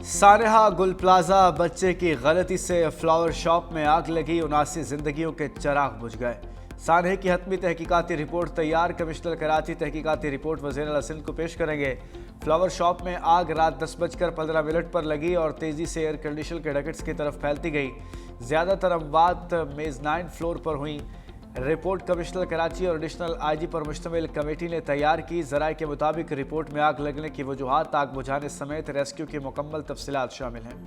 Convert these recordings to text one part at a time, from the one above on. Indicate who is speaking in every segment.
Speaker 1: सानेहा गुल प्लाजा बच्चे की गलती से फ्लावर शॉप में आग लगी, 79 जिंदगियों के चिराग बुझ गए। सानेहा की हतमी तहकीकाती रिपोर्ट तैयार, कमिश्नर कराची तहकीकाती रिपोर्ट वज़ीर आला सिंध को पेश करेंगे। फ्लावर शॉप में आग रात 10:15 पर लगी और तेजी से एयर कंडीशन के डकेट्स की तरफ फैलती गई। ज्यादातर अमवात मेज़नाइन फ्लोर पर हुई। रिपोर्ट कमिश्नर कराची और एडिशनल आईजी पर मुश्तमिल कमेटी ने तैयार की। ज़राए के मुताबिक रिपोर्ट में आग लगने की वजूहात, आग बुझाने समेत रेस्क्यू की मुकम्मल तफसीलात शामिल हैं।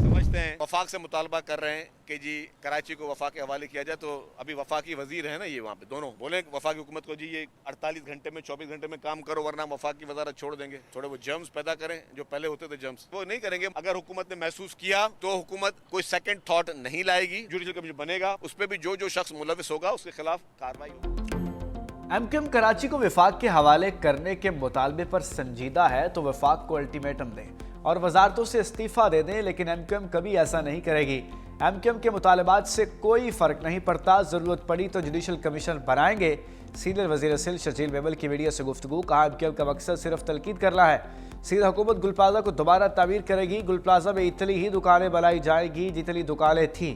Speaker 2: समझते हैं वफाक से मुतालबा कर रहे हैं कि जी कराची को वफाक के हवाले किया जाए। तो अभी वफाकी वजीर है ना, ये वहाँ पे दोनों बोले वफाकी हुकूमत को जी ये 48 घंटे में 24 घंटे में काम करो, वरना वफाक की वजारत छोड़ देंगे। थोड़े वो जर्म्स पैदा करें जो पहले होते थे, जर्म्स वो नहीं करेंगे। अगर हुकूमत ने महसूस किया तो हुकूमत कोई सेकंड थॉट नहीं लाएगी। जुडिशल कमीशन बनेगा, उस पर भी जो शख्स मुलविस होगा उसके खिलाफ कार्रवाई होगी।
Speaker 1: एमक्यूएम कराची को वफाक के हवाले करने के मुतालबे पर संजीदा है तो वफाक को अल्टीमेटम दें और वजारतों से इस्तीफा दे दें, लेकिन एमक्यूएम कभी ऐसा नहीं करेगी। एमक्यूएम के मुतालबात से कोई फर्क नहीं पड़ता, जरूरत पड़ी तो जुडिशल कमीशन बनाएंगे। सीनियर वजीर सिंध शर्जील मेमन की मीडिया से गुफ्तगू, कहा एमक्यूएम का मकसद सिर्फ तलकीद करना है। सीधा हुकूमत गुल प्लाजा को दोबारा तामीर करेगी। गुल प्लाजा में इतनी ही दुकानें बनाई जाएंगी जितनी दुकानें थीं।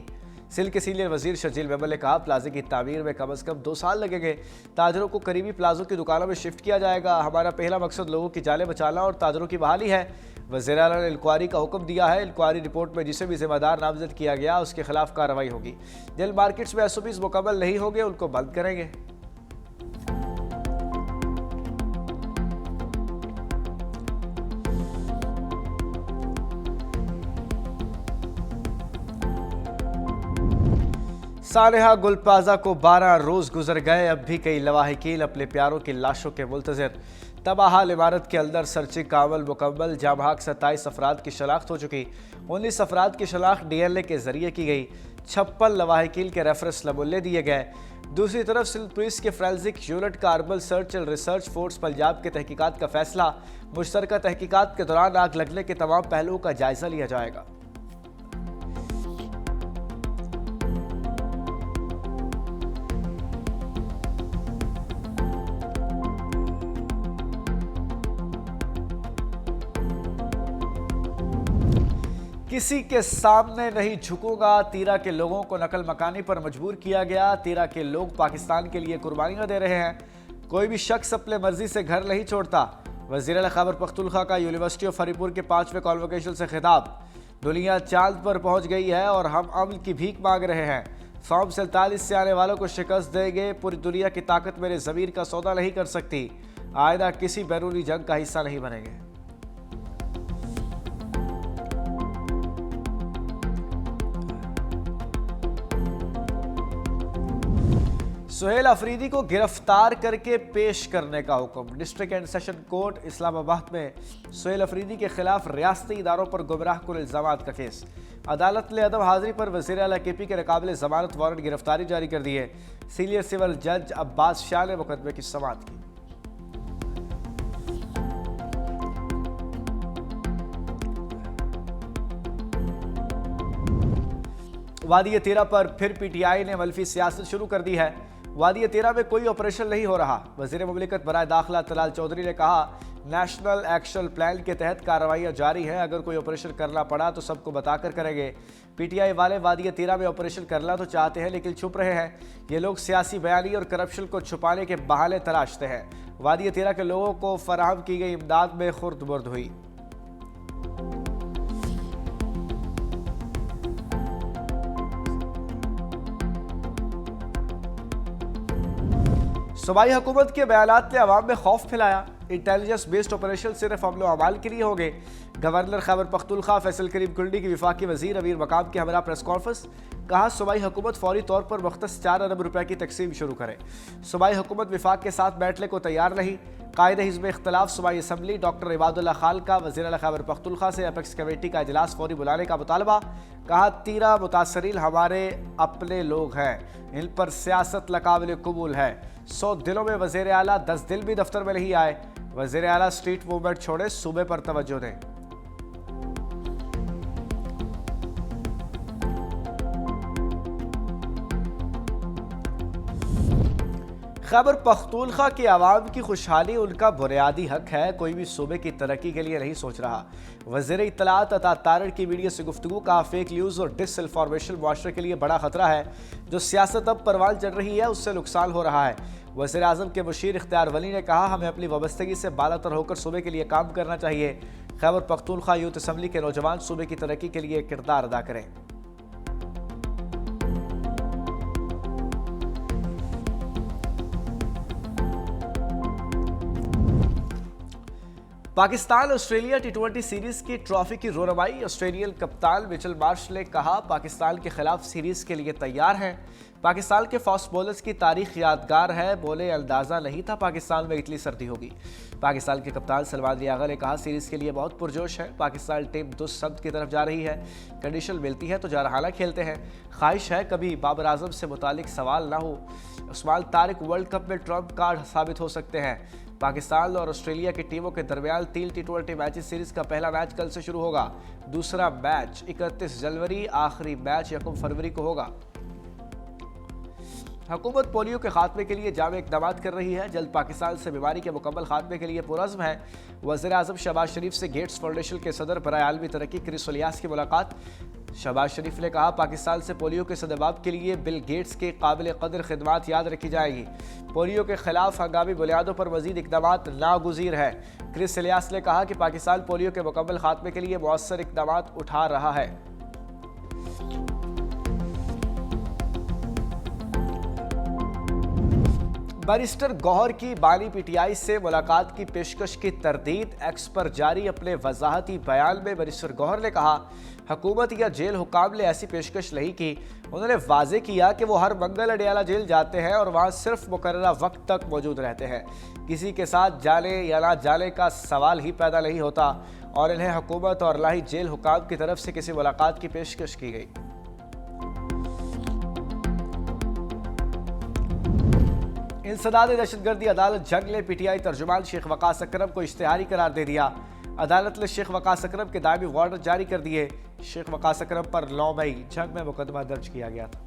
Speaker 1: सिंध के सीनियर वजीर शर्जील मेमन ने कहा प्लाजे की तामीर में कम अज़ कम 2 साल लगेंगे। ताजरों को करीबी प्लाजों की दुकानों में शिफ्ट किया जाएगा। हमारा पहला मकसद लोगों की जानें बचाना और ताजरों की बहाली है। वज़ीर आला ने इंक्वायरी का हुक्म दिया है। इंक्वायरी रिपोर्ट में जिसे भी जिम्मेदार नामजद किया गया उसके खिलाफ कार्रवाई होगी। जिन मार्केट्स में एसओपीज़ मुकम्मल नहीं होंगे उनको बंद करेंगे। सानेहा गुल प्लाजा को 12 रोज गुजर गए, अब भी कई लवाहिकीन अपने प्यारों की लाशों के मुंतज़िर। तबाहाल इमारत के अंदर सर्चिंग का अमल मुकम्मल। जामहाक 27 अफराद की शनाख्त हो चुकी। 19 अफराद की शनाख्त DNA के जरिए की गई। 56 लवाहिकीन के रेफरेंस नमूने दिए गए। दूसरी तरफ सिंध पुलिस के फ्रेंसिक यूनिट का अर्बल search and research force Punjab के तहकीकात का फैसला। मुश्तरका तहकीकात के दौरान आग लगने के तमाम पहलुओं का जायजा लिया जाएगा। किसी के सामने नहीं झुकूंगा, तीरा के लोगों को नकल मकानी पर मजबूर किया गया। तीरा के लोग पाकिस्तान के लिए कुर्बानियां दे रहे हैं। कोई भी शख्स अपने मर्जी से घर नहीं छोड़ता। वज़ीर आला खैबर पख्तूनख्वा का यूनिवर्सिटी ऑफ हरीपुर के 5वें कॉन्वोकेशन से खिताब। दुनिया चांद पर पहुंच गई है और हम अमन की भीख मांग रहे हैं। फॉर्म 47 से आने वालों को शिकस्त देंगे। पूरी दुनिया की ताकत मेरे ज़मीर का सौदा नहीं कर सकती। आइंदा किसी बैरूनी जंग का हिस्सा नहीं बनेंगे। सुहेल अफरीदी को गिरफ्तार करके पेश करने का हुक्म। District and session court Islamabad में सुहेल अफरीदी के खिलाफ रियासती इदारों पर गुमराह कुन इल्जामात का केस। अदालत ने अदम हाजिरी पर वज़ीर आला KP के नाकाबिले ज़मानत वारंट गिरफ्तारी जारी कर दी है। सीनियर सिविल जज अब्बास शाह ने मुकदमे की समाअत की। वादी तेरा पर फिर PTI ने मल्फी सियासत शुरू कर दी है। वादी तेरा में कोई ऑपरेशन नहीं हो रहा। वज़ीर मुमलिकत बराए दाखिला तलाल चौधरी ने कहा नेशनल एक्शन प्लान के तहत कार्रवाइयाँ जारी हैं। अगर कोई ऑपरेशन करना पड़ा तो सबको बताकर करेंगे। PTI वाले वादी तेरा में ऑपरेशन करना तो चाहते हैं लेकिन छुप रहे हैं। ये लोग सियासी बयानी और करप्शन को छुपाने के बहाने तलाशते हैं। वादी तेरा के लोगों को फराहम की गई इमदाद में खुर्द बुर्द हुई। सूबाई हुकूमत के बयानात ने अवाम में खौफ फैलाया। इंटेलिजेंस बेस्ड ऑपरेशन सिर्फ अमलो अमाल के लिए होंगे। गवर्नर खैबर पख्तूनख्वा फैसल करीम कुंडी की विफाकी वजीर अमीर मकाम के हमरा प्रेस कॉन्फ्रेंस। कहा सूबाई हुकूमत फौरी तौर पर मुख्तस 4 अरब रुपए की तकसीम शुरू करे। सूबाई हुकूमत विफाक के साथ बैठने को तैयार नहीं। कायदे हिज़्ब इख्तलाफ सूबाई असम्बली डॉक्टर इबादुल्लाह खाल का वज़ीर आला खैबर पख्तूनख्वा से अपेक्स कमेटी का इजलास फौरी बुलाने का मुतालबा। कहा तीरा मुतासरीन हमारे अपने लोग हैं, इन पर सियासत नाकाबिल कबूल है। 100 दिनों में वज़ीर आला 10 दिन भी दफ्तर में नहीं आए। वज़ीर आला स्ट्रीट मूवमेंट छोड़े, सूबे पर तवज्जो दें। खैबर पख्तूनख्वा की आवाम की खुशहाली उनका बुनियादी हक है, कोई भी सूबे की तरक्की के लिए नहीं सोच रहा। वज़ीर इत्तलात अता तारड़ की मीडिया से गुफ्तगू का फेक न्यूज़ और डिसइंफॉर्मेशन मुआशरे के लिए बड़ा खतरा है। जो सियासत अब परवान चढ़ रही है उससे नुकसान हो रहा है। वज़ीर आज़म के मुशीर इख्तियार वली ने कहा, हमें अपनी वाबस्तगी से बालातर होकर सूबे के लिए काम करना चाहिए। खैबर पख्तूनख्वा यूथ असम्बली के नौजवान सूबे की तरक्की के लिए किरदार अदा करें। पाकिस्तान ऑस्ट्रेलिया टी20 सीरीज की ट्रॉफी की रोनमाई। ऑस्ट्रेलियन कप्तान मिचेल मार्श ने कहा, पाकिस्तान के खिलाफ सीरीज के लिए तैयार हैं। पाकिस्तान के फास्ट बॉलर्स की तारीख यादगार है। बोले, अंदाजा नहीं था पाकिस्तान में इतनी सर्दी होगी। पाकिस्तान के कप्तान सलमान लियागा ने कहा, सीरीज के लिए बहुत पुरजोश है। पाकिस्तान टीम दुस्सब्त की तरफ जा रही है। कंडीशन मिलती है तो जारहाना खेलते हैं। ख्वाहिश है कभी बाबर आजम से मुतालिक सवाल ना हो। उस्मान तारिक वर्ल्ड कप में ट्रम्प कार्ड साबित हो सकते हैं। पाकिस्तान और ऑस्ट्रेलिया की टीमों के दरमियान 3 टी20 मैचेस सीरीज का पहला मैच कल से शुरू होगा। दूसरा मैच 31 जनवरी, आखिरी मैच 1 फरवरी को होगा। हुकूमत पोलियो के खात्मे के लिए जामे इक़दाम कर रही है। जल्द पाकिस्तान से बीमारी के मुकम्मल खात्मे के लिए पुरज़्म है। वज़ीर आज़म शहबाज शरीफ से गेट्स फाउंडेशन के सदर बराए आलमी तरक्की क्रिस इलियास की मुलाकात। शहबाज शरीफ ने कहा, पाकिस्तान से पोलियो के सदबाब के लिए बिल गेट्स के काबिल कदर खिदमात याद रखी जाएगी। पोलियो के खिलाफ हंगामी बुनियादों पर मजीद इक़दामात नागुज़ीर है। क्रिस इलियास ने कहा कि पाकिस्तान पोलियो के मुकम्मल खात्मे के लिए मौसर इक़दामात उठा रहा है। बैरिस्टर गौहर की बानी पीटीआई से मुलाकात की पेशकश की तरदीद। एक्स पर जारी अपने वजाहती बयान में बैरिस्टर गौहर ने कहा, हुकूमत या जेल हुकाम ने ऐसी पेशकश नहीं की। उन्होंने वाजे किया कि वो हर मंगल अडियाला जेल जाते हैं और वहाँ सिर्फ मुकर्ररा वक्त तक मौजूद रहते हैं। किसी के साथ जाने या ना जाने का सवाल ही पैदा नहीं होता और इन्हें हुकूमत और लाही जेल हुकाम की तरफ से किसी मुलाकात की पेशकश की गई। इंसदाद दहशतगर्दी अदालत जंग ने पीटीआई तर्जुमान शेख वकास अकरम को इश्तिहारी करार दे दिया। अदालत ने शेख वकास अकरम के दायमी वारंट जारी कर दिए। शेख वकास अकरम पर 9 मई जंग में मुकदमा दर्ज किया गया था।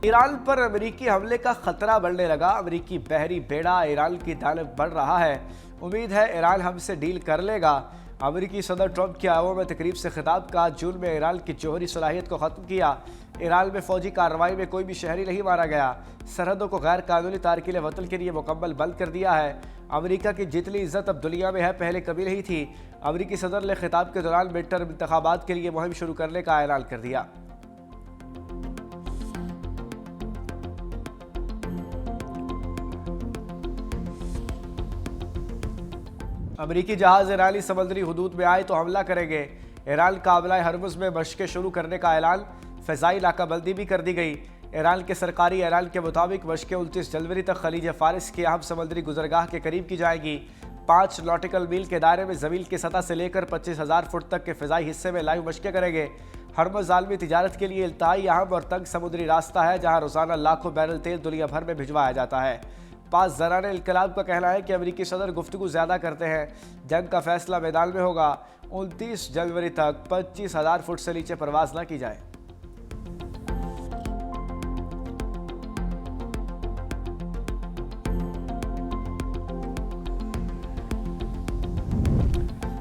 Speaker 1: ईरान पर अमेरिकी हमले का खतरा बढ़ने लगा। अमेरिकी बहरी बेड़ा ईरान की जानिब बढ़ रहा है। उम्मीद है ईरान हमसे डील कर लेगा। अमेरिकी सदर ट्रंप की आयोवा में तकरीब से खिताब का। जून में ईरान की जौहरी सलाहियत को ख़त्म किया। ईरान में फौजी कार्रवाई में कोई भी शहरी नहीं मारा गया। सरहदों को गैर कानूनी तारकीन वतन के लिए मुकम्मल बंद कर दिया है। अमेरिका की जितनी इज्जत अब दुनिया में है पहले कभी नहीं थी। अमेरिकी सदर ने खिताब के दौरान मिड टर्म इंतखाबात के लिए मुहिम शुरू करने का ऐलान कर दिया। अमेरिकी जहाज ईरानी समुद्री हुदूद में आए तो हमला करेंगे। ईरान काबला हरमुज़ में मशक़ें शुरू करने का ऐलान। फ़िज़ाई नाकाबंदी भी कर दी गई। ईरान के सरकारी ऐलान के मुताबिक मशक़ें 29 जनवरी तक खलीज फ़ारिस की अहम समुद्री गुजरगाह के करीब की जाएगी। 5 नॉटिकल मील के दायरे में ज़मीन की सतह से लेकर 25,000 फुट तक के फ़िज़ाई हिस्से में लाइव मशक़ें करेंगे। हरमुज़ आलमी तिजारत के लिए इंतहाई अहम और तंग समुद्री रास्ता है, जहाँ रोज़ाना लाखों बैरल तेल दुनिया भर में भिजवाया जाता है। 5 ज़राने इनकलाब का कहना है कि अमेरिकी सदर गुफ्तगू ज़्यादा करते हैं। जंग का फैसला मैदान में होगा। 29 जनवरी तक 25,000 फुट से नीचे परवाज न की जाए।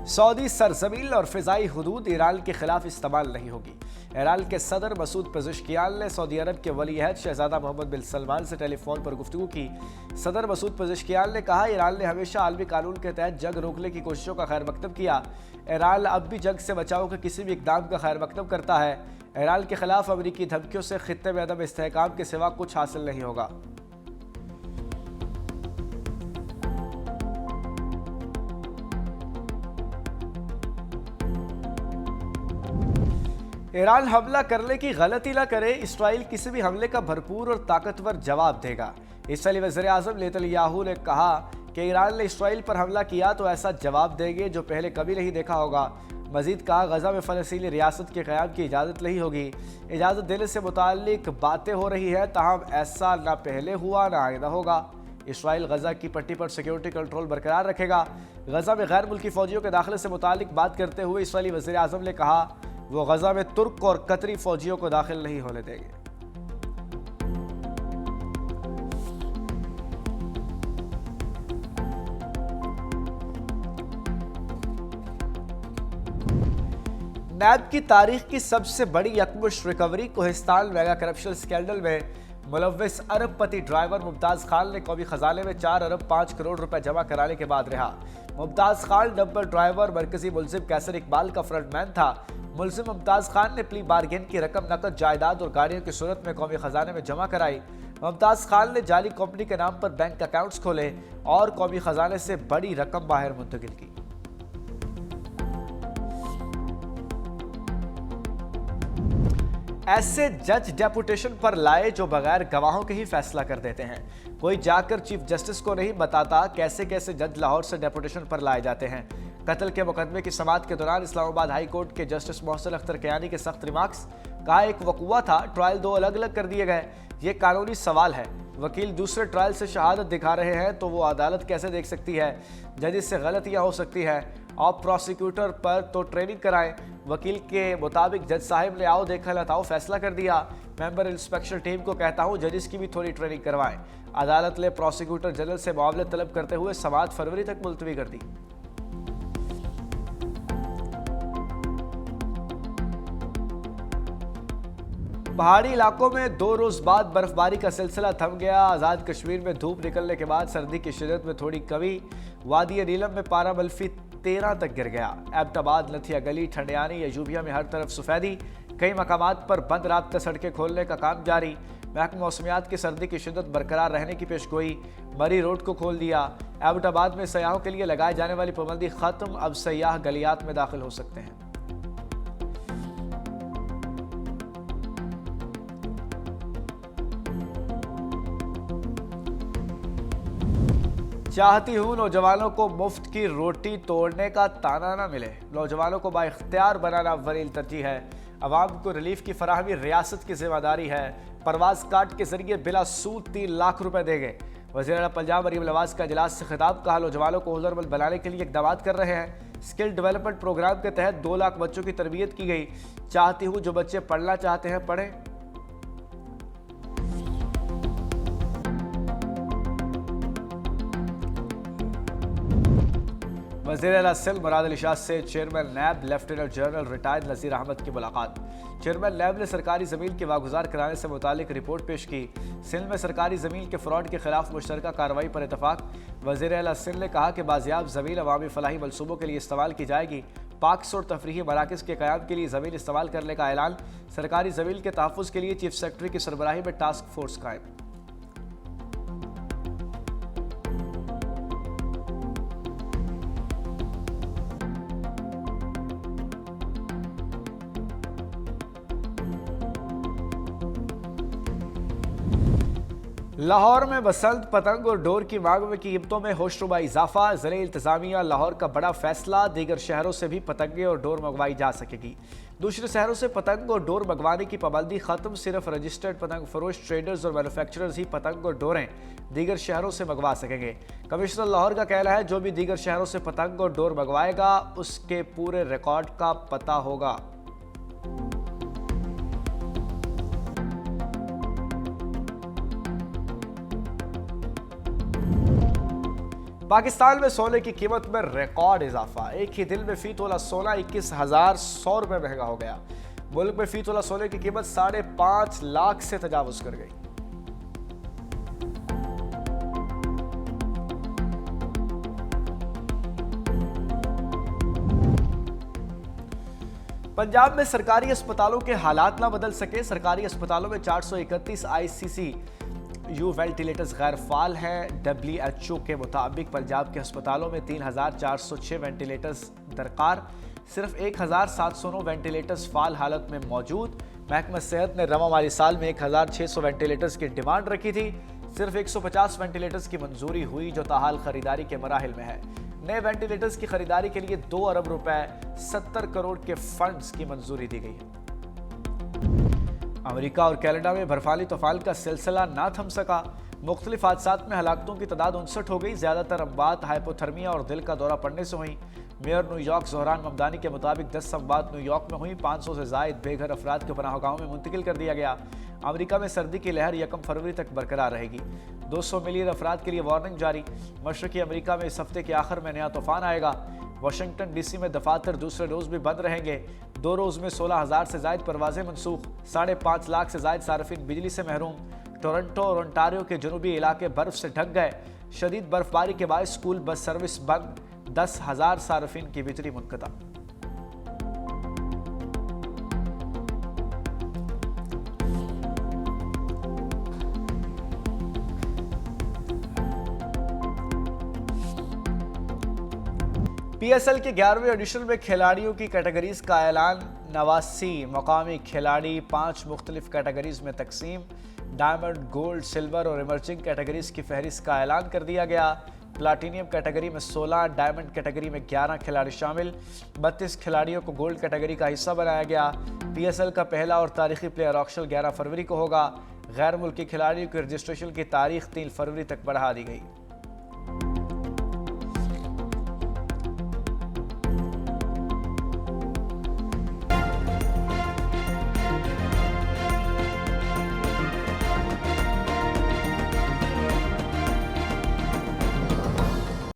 Speaker 1: सऊदी सरजमीन और फ़िज़ाई हुदूद ईरान के खिलाफ इस्तेमाल नहीं होगी। ईरान के सदर मसूद पेज़ेश्कियान ने सऊदी अरब के वली अहद शहजादा मोहम्मद बिन सलमान से टेलीफोन पर गुफ्तगू की। सदर मसूद पेज़ेश्कियान ने कहा, ईरान ने हमेशा आलमी कानून के तहत जंग रोकने की कोशिशों का खैर मकदम किया। ईरान अब भी जंग से बचाव के किसी भी इक़दाम का खैर मकदम करता है। ईरान के खिलाफ अमेरिकी धमकियों से खित्ते में अदम इस्तेहकाम के सिवा कुछ हासिल नहीं होगा। ईरान हमला करने की गलती न करे। इसराइल किसी भी हमले का भरपूर और ताकतवर जवाब देगा। इसराइली वज़ीर आज़म नेतन्याहू ने कहा कि ईरान ने इसराइल पर हमला किया तो ऐसा जवाब देंगे जो पहले कभी नहीं देखा होगा। मजीद कहा, गजा में फ़लस्तीनी रियासत के क़याम की इजाज़त नहीं होगी। इजाज़त देने से मुताल्लिक बातें हो रही है, ताहम ऐसा ना पहले हुआ ना आइंदा होगा। इसराइल गजा की पट्टी पर सिक्योरिटी कंट्रोल बरकरार रखेगा। गजा में गैर मुल्की फ़ौजियों के दाखिले से मुताल्लिक बात करते हुए इसराइली वज़ीर आज़म ने कहा वो गजा में तुर्क और कतरी फौजियों को दाखिल नहीं होने देंगे। नैब की तारीख की सबसे बड़ी यकमुश्त recovery Kohistan mega corruption scandal में मुलव्विस अरबपति ड्राइवर मुमताज खान ने कौमी खजाने में 4 अरब 5 करोड़ रुपए जमा कराने के बाद रहा। मुमताज खान डंपर ड्राइवर मरकजी मुलजिम कैसर इकबाल का फ्रंटमैन था। मुलजिम मुमताज खान ने प्ली बार्गेन की रकम नकद जायदाद और गाड़ियों की सूरत में कौमी खजाने में जमा कराई। मुमताज खान ने जाली कंपनी के नाम पर बैंक अकाउंट्स खोले और कौमी खजाने से बड़ी रकम बाहर मुंतकिल की। ऐसे जज डेपुटेशन पर लाए जो बगैर गवाहों के ही फैसला कर देते हैं। कोई जाकर चीफ जस्टिस को नहीं बताता कैसे कैसे जज लाहौर से डेपुटेशन पर लाए जाते हैं। कत्ल के मुकदमे की समाअत के दौरान इस्लामाबाद हाई कोर्ट के जस्टिस मोहसिन अख्तर कयानी के सख्त रिमार्क्स का एक वकूआ था। ट्रायल 2 अलग अलग कर दिए गए। ये कानूनी सवाल है। वकील दूसरे ट्रायल से शहादत दिखा रहे हैं तो वो अदालत कैसे देख सकती है? जजिस से गलतियां हो सकती है और प्रोसिक्यूटर पर तो ट्रेनिंग कराएं। वकील के मुताबिक जज साहिब ने आओ देखा लताओ फैसला कर दिया। मेंबर इंस्पेक्शन टीम को कहता हूं जजिस की भी थोड़ी ट्रेनिंग करवाएं। अदालत ने प्रोसिक्यूटर जनरल से मुआवले तलब करते हुए समाअत फरवरी तक मुलतवी कर दी। पहाड़ी इलाकों में 2 रोज बाद बर्फबारी का सिलसिला थम गया। आज़ाद कश्मीर में धूप निकलने के बाद सर्दी की शिद्दत में थोड़ी कमी। वादी नीलम में पारा बल्फी 13 तक गिर गया। एबटाबाद, नथिया गली, ठंडियानी, यजूबिया में हर तरफ सफेदी। कई मकामात पर बंद राब्ता सड़कें खोलने का काम जारी। महकमा मौसमियात की सर्दी की शिद्दत बरकरार रहने की पेशगोई। मरी रोड को खोल दिया। एबटाबाद में सयाहों के लिए लगाए जाने वाली पाबंदी खत्म। अब सयाह गलियात में दाखिल हो सकते हैं। चाहती हूँ नौजवानों को मुफ्त की रोटी तोड़ने का ताना न मिले। नौजवानों को बाइख्तियार बनाना अव्वलीन तरजीह है। अवाम को रिलीफ की फराहमी रियासत की जिम्मेदारी है। परवाज कार्ड के जरिए बिला सूद 3 लाख रुपए देंगे। वज़ीर पंजाब मरीम नवाज का इजलास से खिताब। कहा नौजवानों को हुनरमंद बनाने के लिए इक़दाम कर रहे हैं। स्किल डेवलपमेंट प्रोग्राम के तहत 2 लाख बच्चों की तरबियत की गई। चाहती हूँ जो बच्चे पढ़ना चाहते हैं पढ़ें। वज़ीर सिंध मुराद अली शाह से चेयरमैन नैब लेफ्टिनेंट जनरल रिटायर्ड नज़ीर अहमद की मुलाकात। चेयरमैन नैब ने सरकारी ज़मीन के वागुजार कराने से मुतालिक रिपोर्ट पेश की। सिंध में सरकारी ज़मीन के फ्रॉड के खिलाफ मुश्तरका कार्रवाई पर इतफाक। वज़ीर आला सिंध ने कहा कि बाजियाब ज़मीन अवामी फलाही मनसूबों के लिए इस्तेमाल की जाएगी। पार्क्स और तफरीही मराकज़ के क़याम के लिए ज़मीन इस्तेमाल करने का ऐलान। सरकारी ज़मीन के तहफ़्फ़ुज़ के लिए चीफ सेक्रेटरी की सरबराही में टास्क फोर्स कायम। लाहौर में बसंत पतंग और डोर की मांग में कीमतों में होशरुबा इजाफा। ज़िले इंतजामिया लाहौर का बड़ा फैसला। दीगर शहरों से भी पतंगें और डोर मंगवाई जा सकेगी। दूसरे शहरों से पतंग और डोर मंगवाने की पाबंदी खत्म। सिर्फ रजिस्टर्ड पतंग फरोश, ट्रेडर्स और मैन्युफैक्चरर्स ही पतंग और डोरें दीगर शहरों से मंगवा सकेंगे। कमिश्नर लाहौर का कहना है जो भी दीगर शहरों से पतंग और डोर मंगवाएगा उसके पूरे रिकॉर्ड का पता होगा। पाकिस्तान में सोने की कीमत में रिकॉर्ड इजाफा। एक ही दिन में फी तोला सोना 21,100 रुपए महंगा हो गया। मुल्क में फी तोला सोने की कीमत 5.5 लाख से तजावुज कर गई। पंजाब में सरकारी अस्पतालों के हालात ना बदल सके। सरकारी अस्पतालों में 431 ICCU वेंटिलेटर्स गैर फाल हैं। WHO के मुताबिक पंजाब के अस्पतालों में 3,406 वेंटिलेटर्स दरकार। सिर्फ 1,709 वेंटिलेटर्स फाल हालत में मौजूद। महकमा सेहत ने रवा माली साल में 1,600 वेंटिलेटर्स की डिमांड रखी थी। सिर्फ 150 वेंटिलेटर्स की मंजूरी हुई जो ताहाल खरीदारी के मराहिल में है। नए वेंटिलेटर्स की खरीदारी के लिए 2 अरब रुपए 70 करोड़ के फंड्स की मंजूरी दी गई है। अमेरिका और कनाडा में बर्फानी तूफान का सिलसिला ना थम सका। मुख्तलिफ हादसात में हलाकतों की तादाद 59 हो गई। ज्यादातर अमवात हाइपोथर्मिया और दिल का दौरा पड़ने से हुई। मेयर न्यूयॉर्क जोहरान ममदानी के मुताबिक 10 सोमवार न्यूयॉर्क में हुई 500 से जायद बेघर अफराद को पनाहगाहों में मुंतकिल कर दिया गया। अमेरिका में सर्दी की लहर 1 फरवरी तक बरकरार रहेगी। 200 मिलियन अफराद के लिए वार्निंग जारी। मशरकी अमेरिका में इस हफ्ते के आखिर में नया तूफान आएगा। वाशिंगटन डीसी में दफातर दूसरे रोज भी बंद रहेंगे। 2 रोज में 16,000 से जायद परवाजें मनसूख। 5.5 लाख से जायद सार्फिन बिजली से महरूम। टोरंटो और ओंटारियो के जनूबी इलाके बर्फ से ढक गए। शदीद बर्फबारी के बाद स्कूल बस सर्विस बंद। 10,000 सार्फिन की बिजली मुनक़ता। PSL के 11वें एडिशन में खिलाड़ियों की कैटेगरीज का ऐलान। 89 मकामी खिलाड़ी 5 मुख्तलिफ कैटेगरीज में तकसीम। डायमंड, गोल्ड, सिल्वर और इमर्जिंग कैटेगरीज की फहरिस्त का ऐलान कर दिया गया। प्लाटीनियम कैटेगरी में 16, डायमंड कैटेगरी में 11 खिलाड़ी शामिल। 32 खिलाड़ियों को गोल्ड कैटेगरी का हिस्सा बनाया गया। PSL का पहला और तारीखी प्लेयर ऑक्शन 11 फरवरी को होगा। गैर मुल्की खिलाड़ियों के रजिस्ट्रेशन की तारीख 3 फरवरी तक बढ़ा दी गई।